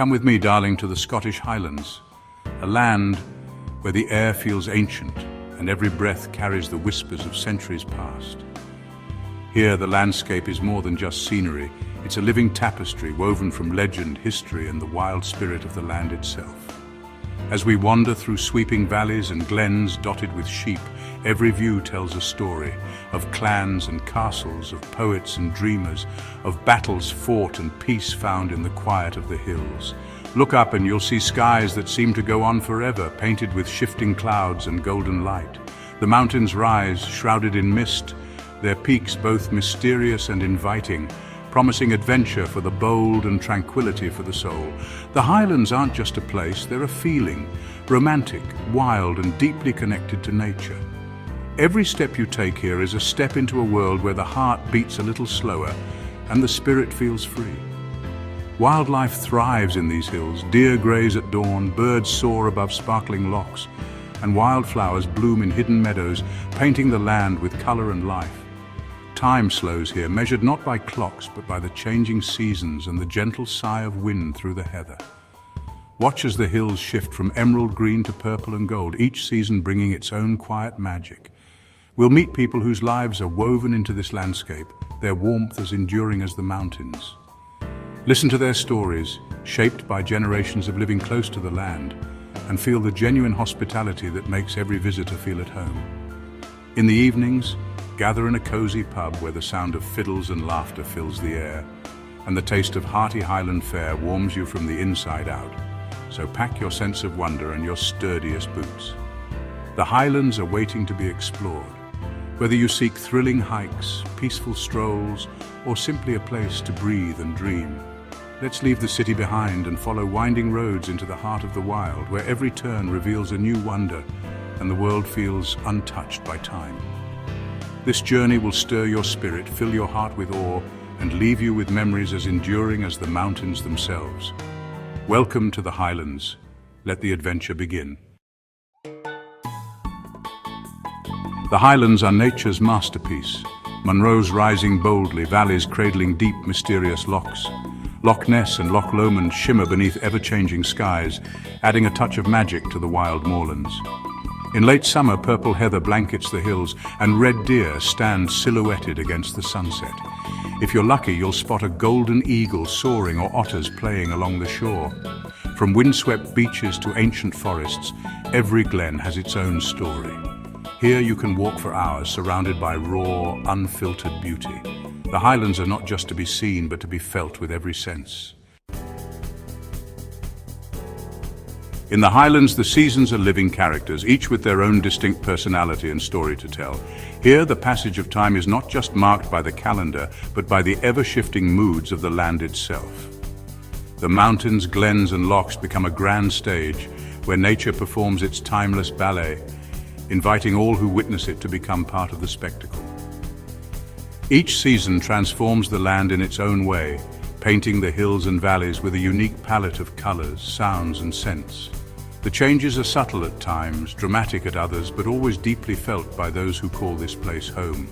Come with me, darling, to the Scottish Highlands, a land where the air feels ancient and every breath carries the whispers of centuries past. Here, the landscape is more than just scenery. It's a living tapestry woven from legend, history, and the wild spirit of the land itself. As we wander through sweeping valleys and glens dotted with sheep, every view tells a story of clans and castles, of poets and dreamers, of battles fought and peace found in the quiet of the hills. Look up and you'll see skies that seem to go on forever, painted with shifting clouds and golden light. The mountains rise, shrouded in mist, their peaks both mysterious and inviting, promising adventure for the bold and tranquility for the soul. The Highlands aren't just a place, they're a feeling, romantic, wild, and deeply connected to nature. Every step you take here is a step into a world where the heart beats a little slower and the spirit feels free. Wildlife thrives in these hills. Deer graze at dawn, birds soar above sparkling lochs, and wildflowers bloom in hidden meadows, painting the land with color and life. Time slows here, measured not by clocks, but by the changing seasons and the gentle sigh of wind through the heather. Watch as the hills shift from emerald green to purple and gold, each season bringing its own quiet magic. We'll meet people whose lives are woven into this landscape, their warmth as enduring as the mountains. Listen to their stories, shaped by generations of living close to the land, and feel the genuine hospitality that makes every visitor feel at home. In the evenings, gather in a cozy pub where the sound of fiddles and laughter fills the air, and the taste of hearty Highland fare warms you from the inside out. So pack your sense of wonder and your sturdiest boots. The Highlands are waiting to be explored. Whether you seek thrilling hikes, peaceful strolls, or simply a place to breathe and dream, let's leave the city behind and follow winding roads into the heart of the wild, where every turn reveals a new wonder and the world feels untouched by time. This journey will stir your spirit, fill your heart with awe, and leave you with memories as enduring as the mountains themselves. Welcome to the Highlands. Let the adventure begin. The Highlands are nature's masterpiece. Munros rising boldly, valleys cradling deep, mysterious lochs. Loch Ness and Loch Lomond shimmer beneath ever-changing skies, adding a touch of magic to the wild moorlands. In late summer, purple heather blankets the hills, and red deer stand silhouetted against the sunset. If you're lucky, you'll spot a golden eagle soaring or otters playing along the shore. From windswept beaches to ancient forests, every glen has its own story. Here you can walk for hours, surrounded by raw, unfiltered beauty. The Highlands are not just to be seen, but to be felt with every sense. In the Highlands, the seasons are living characters, each with their own distinct personality and story to tell. Here, the passage of time is not just marked by the calendar, but by the ever-shifting moods of the land itself. The mountains, glens, and lochs become a grand stage where nature performs its timeless ballet, inviting all who witness it to become part of the spectacle. Each season transforms the land in its own way, painting the hills and valleys with a unique palette of colors, sounds, and scents. The changes are subtle at times, dramatic at others, but always deeply felt by those who call this place home.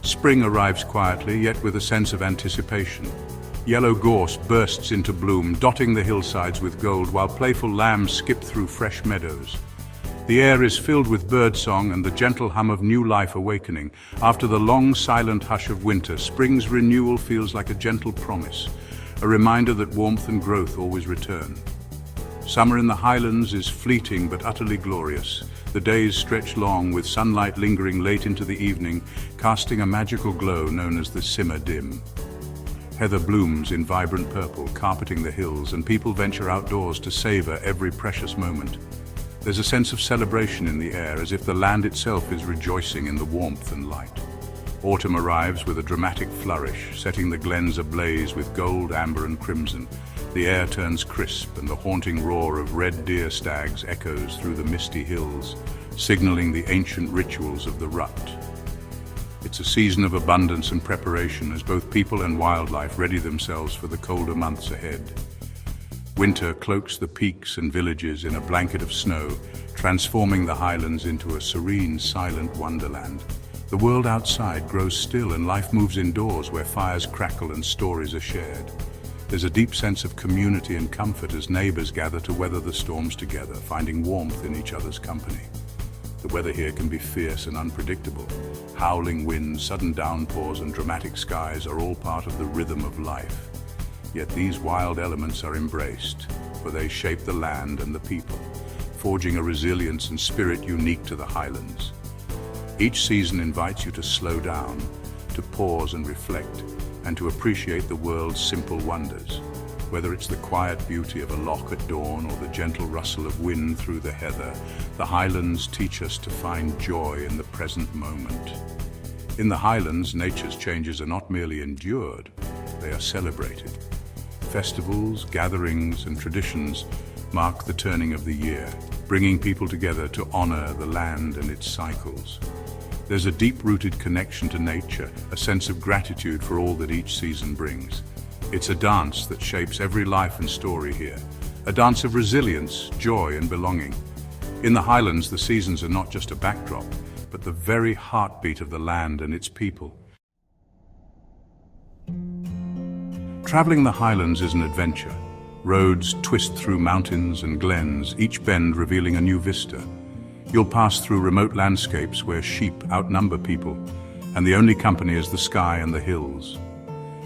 Spring arrives quietly, yet with a sense of anticipation. Yellow gorse bursts into bloom, dotting the hillsides with gold, while playful lambs skip through fresh meadows. The air is filled with birdsong and the gentle hum of new life awakening. After the long, silent hush of winter, spring's renewal feels like a gentle promise, a reminder that warmth and growth always return. Summer in the Highlands is fleeting but utterly glorious. The days stretch long, with sunlight lingering late into the evening, casting a magical glow known as the simmer dim. Heather blooms in vibrant purple, carpeting the hills, and people venture outdoors to savor every precious moment. There's a sense of celebration in the air, as if the land itself is rejoicing in the warmth and light. Autumn arrives with a dramatic flourish, setting the glens ablaze with gold, amber, and crimson. The air turns crisp, and the haunting roar of red deer stags echoes through the misty hills, signaling the ancient rituals of the rut. It's a season of abundance and preparation, as both people and wildlife ready themselves for the colder months ahead. Winter cloaks the peaks and villages in a blanket of snow, transforming the Highlands into a serene, silent wonderland. The world outside grows still and life moves indoors, where fires crackle and stories are shared. There's a deep sense of community and comfort as neighbors gather to weather the storms together, finding warmth in each other's company. The weather here can be fierce and unpredictable. Howling winds, sudden downpours, and dramatic skies are all part of the rhythm of life. Yet these wild elements are embraced, for they shape the land and the people, forging a resilience and spirit unique to the Highlands. Each season invites you to slow down, to pause and reflect, and to appreciate the world's simple wonders. Whether it's the quiet beauty of a loch at dawn or the gentle rustle of wind through the heather, the Highlands teach us to find joy in the present moment. In the Highlands, nature's changes are not merely endured, they are celebrated. Festivals, gatherings, and traditions mark the turning of the year, bringing people together to honor the land and its cycles. There's a deep-rooted connection to nature, a sense of gratitude for all that each season brings. It's a dance that shapes every life and story here, a dance of resilience, joy, and belonging. In the Highlands, the seasons are not just a backdrop, but the very heartbeat of the land and its people. Traveling the Highlands is an adventure. Roads twist through mountains and glens, each bend revealing a new vista. You'll pass through remote landscapes where sheep outnumber people, and the only company is the sky and the hills.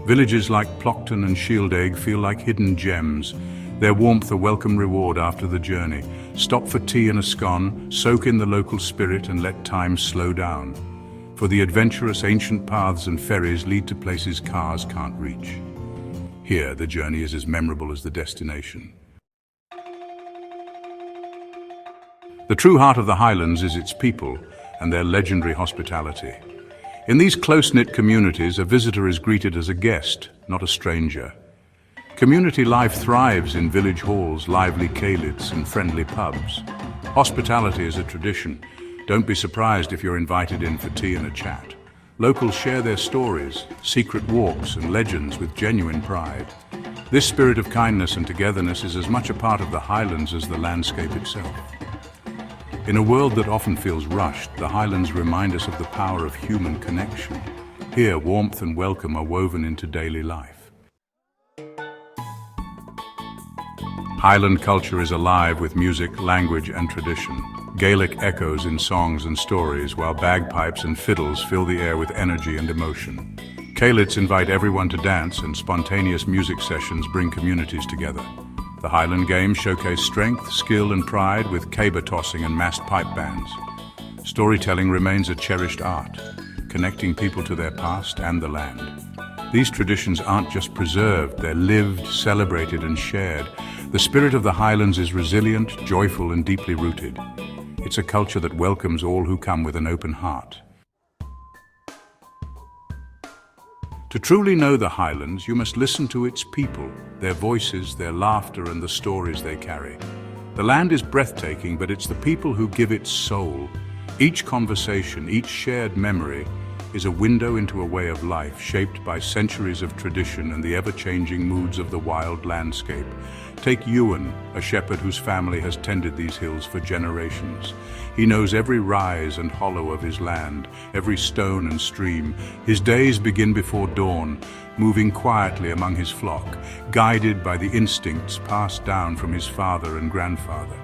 Villages like Plockton and Shieldaig feel like hidden gems, their warmth a welcome reward after the journey. Stop for tea and a scone, soak in the local spirit and let time slow down. For the adventurous ancient paths and ferries lead to places cars can't reach. Here, the journey is as memorable as the destination. The true heart of the Highlands is its people and their legendary hospitality. In these close-knit communities, a visitor is greeted as a guest, not a stranger. Community life thrives in village halls, lively ceilidhs, and friendly pubs. Hospitality is a tradition. Don't be surprised if you're invited in for tea and a chat. Locals share their stories, secret walks, and legends with genuine pride. This spirit of kindness and togetherness is as much a part of the Highlands as the landscape itself. In a world that often feels rushed, the Highlands remind us of the power of human connection. Here, warmth and welcome are woven into daily life. Highland culture is alive with music, language, and tradition. Gaelic echoes in songs and stories, while bagpipes and fiddles fill the air with energy and emotion. Ceilidhs invite everyone to dance, and spontaneous music sessions bring communities together. The Highland Games showcase strength, skill, and pride with caber tossing and massed pipe bands. Storytelling remains a cherished art, connecting people to their past and the land. These traditions aren't just preserved, they're lived, celebrated, and shared. The spirit of the Highlands is resilient, joyful, and deeply rooted. It's a culture that welcomes all who come with an open heart. To truly know the Highlands, you must listen to its people, their voices, their laughter, and the stories they carry. The land is breathtaking, but it's the people who give it soul. Each conversation, each shared memory, is a window into a way of life shaped by centuries of tradition and the ever-changing moods of the wild landscape. Take Ewan, a shepherd whose family has tended these hills for generations. He knows every rise and hollow of his land, every stone and stream. His days begin before dawn, moving quietly among his flock, guided by the instincts passed down from his father and grandfather.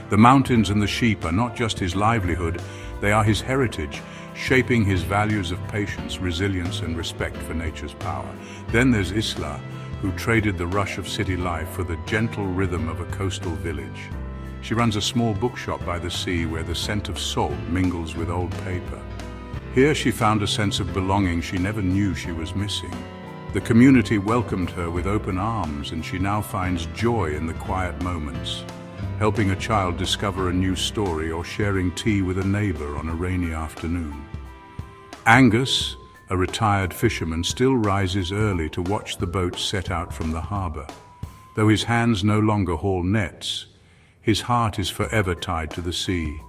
The mountains and the sheep are not just his livelihood, they are his heritage, shaping his values of patience, resilience, and respect for nature's power. Then there's Isla, who traded the rush of city life for the gentle rhythm of a coastal village. She runs a small bookshop by the sea where the scent of salt mingles with old paper. Here she found a sense of belonging she never knew she was missing. The community welcomed her with open arms, and she now finds joy in the quiet moments, helping a child discover a new story or sharing tea with a neighbor on a rainy afternoon. Angus, a retired fisherman, still rises early to watch the boats set out from the harbor. Though his hands no longer haul nets, his heart is forever tied to the sea.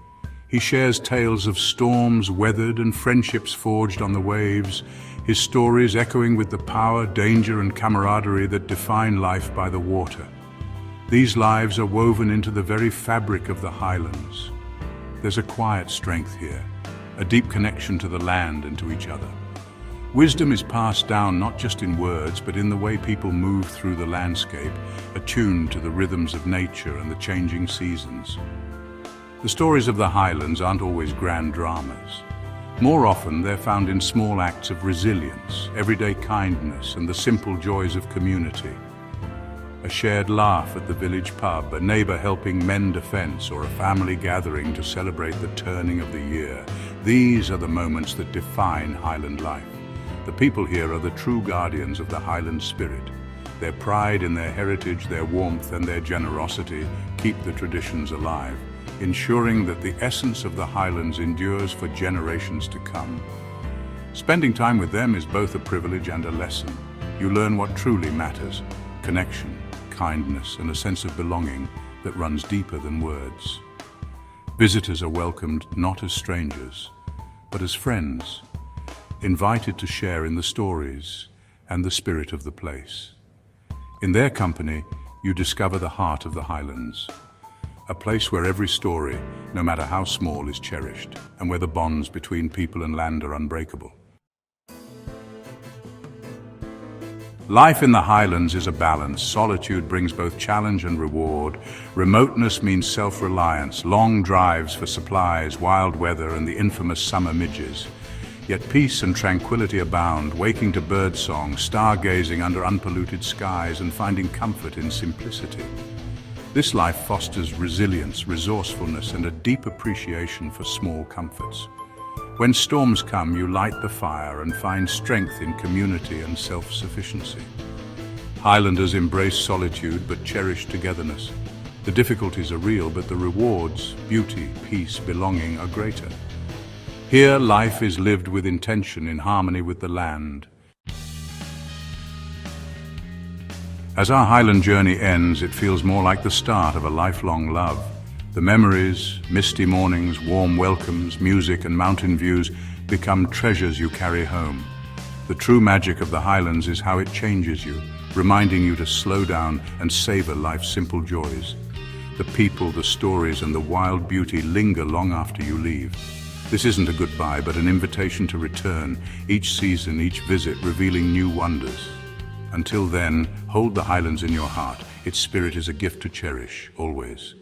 He shares tales of storms weathered and friendships forged on the waves, his stories echoing with the power, danger, and camaraderie that define life by the water. These lives are woven into the very fabric of the Highlands. There's a quiet strength here, a deep connection to the land and to each other. Wisdom is passed down not just in words, but in the way people move through the landscape, attuned to the rhythms of nature and the changing seasons. The stories of the Highlands aren't always grand dramas. More often, they're found in small acts of resilience, everyday kindness, and the simple joys of community. A shared laugh at the village pub, a neighbor helping mend a fence, or a family gathering to celebrate the turning of the year. These are the moments that define Highland life. The people here are the true guardians of the Highland spirit. Their pride in their heritage, their warmth, and their generosity keep the traditions alive, ensuring that the essence of the Highlands endures for generations to come. Spending time with them is both a privilege and a lesson. You learn what truly matters: connection, kindness, and a sense of belonging that runs deeper than words. Visitors are welcomed not as strangers, but as friends, invited to share in the stories and the spirit of the place. In their company, you discover the heart of the Highlands, a place where every story, no matter how small, is cherished, and where the bonds between people and land are unbreakable. Life in the Highlands is a balance. Solitude brings both challenge and reward. Remoteness means self-reliance, long drives for supplies, wild weather, and the infamous summer midges. Yet peace and tranquility abound, waking to birdsong, stargazing under unpolluted skies, and finding comfort in simplicity. This life fosters resilience, resourcefulness, and a deep appreciation for small comforts. When storms come, you light the fire and find strength in community and self-sufficiency. Highlanders embrace solitude but cherish togetherness. The difficulties are real, but the rewards, beauty, peace, belonging, are greater. Here, life is lived with intention, in harmony with the land. As our Highland journey ends, it feels more like the start of a lifelong love. The memories, misty mornings, warm welcomes, music, and mountain views become treasures you carry home. The true magic of the Highlands is how it changes you, reminding you to slow down and savor life's simple joys. The people, the stories, and the wild beauty linger long after you leave. This isn't a goodbye, but an invitation to return, each season, each visit revealing new wonders. Until then, hold the Highlands in your heart. Its spirit is a gift to cherish, always.